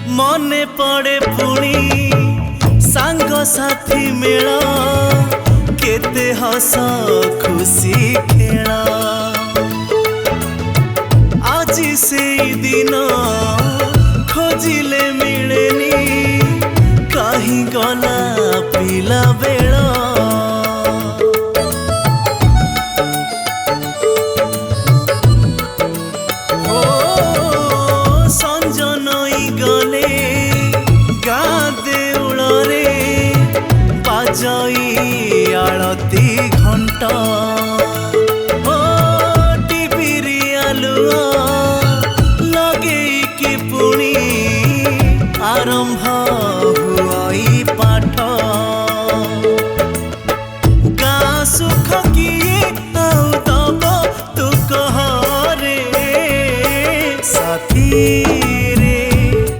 मने पड़े पुणी सांग साथी मेल केते हस खुशी खेल आज से दिन खोजिले मिलेनी कहीं गला पिला बेल जई आलती घंटा ओ टीवी आलुआ लगे कि पुणी आरंभ